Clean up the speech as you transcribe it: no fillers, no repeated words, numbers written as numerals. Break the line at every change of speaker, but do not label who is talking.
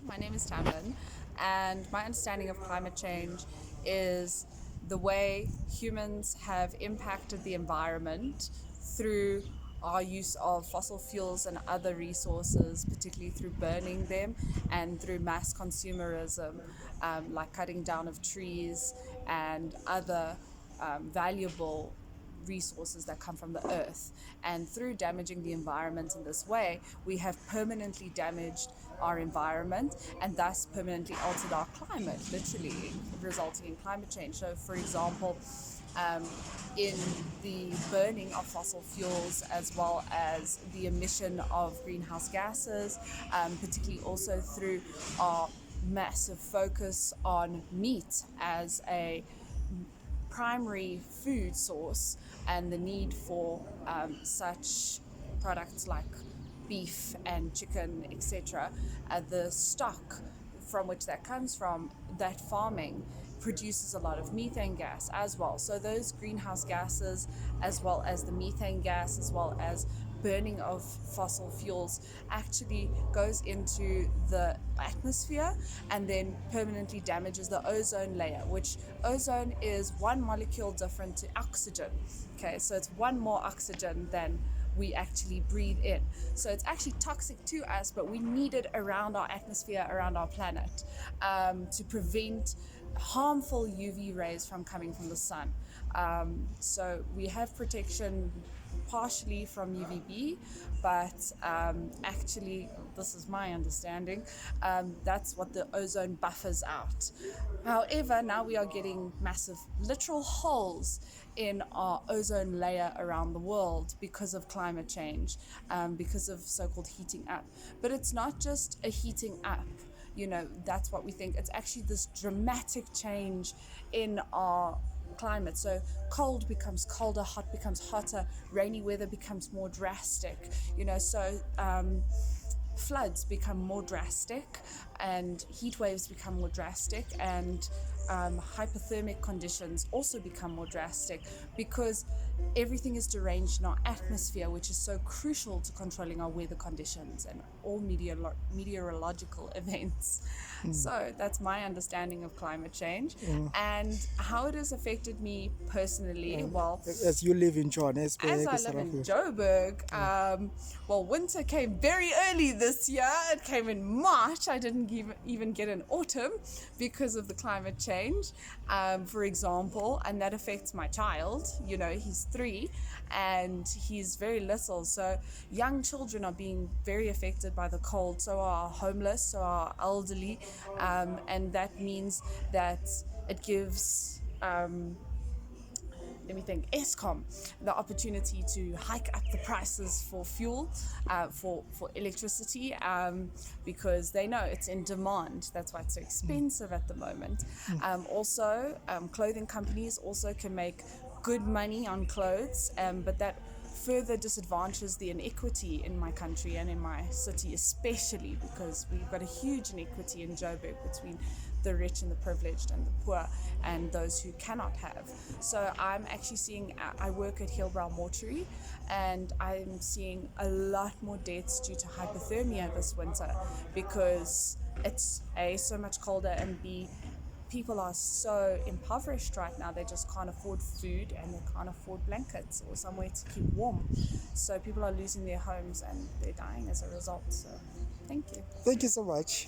My name is Tamlin, and my understanding of climate change is the way humans have impacted the environment through our use of fossil fuels and other resources, particularly through burning them and through mass consumerism, like cutting down of trees and other valuable resources that come from the earth. And through damaging the environment in this way, we have permanently damaged our environment and thus permanently altered our climate, literally resulting in climate change. So, for example, um, in the burning of fossil fuels as well as the emission of greenhouse gases, particularly also through our massive focus on meat as a primary food source and the need for such products like beef and chicken, etc., the stock from which that comes from, that farming produces a lot of methane gas as well. So those greenhouse gases, as well as the methane gas, as well as burning of fossil fuels, actually goes into the atmosphere and then permanently damages the ozone layer, which ozone is one molecule different to oxygen. Okay, so it's one more oxygen than we actually breathe in. So it's actually toxic to us, but we need it around our atmosphere, around our planet, to prevent harmful UV rays from coming from the sun. So we have protection partially from UVB, but actually, this is my understanding, that's what the ozone buffers out. However, now we are getting massive literal holes in our ozone layer around the world because of climate change, because of so-called heating up. But it's not just a heating up. That's what we think. It's actually this dramatic change in our climate. So cold becomes colder, hot becomes hotter, rainy weather becomes more drastic. Floods become more drastic, and heat waves become more drastic, and hypothermic conditions also become more drastic because everything is deranged in our atmosphere, which is so crucial to controlling our weather conditions and all meteorological events. So that's my understanding of climate change and how it has affected me personally. Well,
As you live in Johannesburg,
as I live in Joburg, winter came very early this year. It came in March. I didn't even get an autumn because of the climate change, for example, and that affects my child. He's 3 and he's very little. So young children are being very affected by the cold. So are homeless, so are elderly, and that means that it gives Eskom the opportunity to hike up the prices for fuel, for electricity, because they know it's in demand. That's why it's so expensive at the moment. Also, clothing companies also can make good money on clothes, but that further disadvantages the inequity in my country and in my city, especially because we've got a huge inequity in Joburg between the rich and the privileged and the poor and those who cannot have. So I'm actually seeing, I work at Hillbrow Mortuary, and I'm seeing a lot more deaths due to hypothermia this winter because it's A, so much colder, and B, people are so impoverished right now, they just can't afford food and they can't afford blankets or somewhere to keep warm. So people are losing their homes and they're dying as a result. So thank you.
Thank you so much.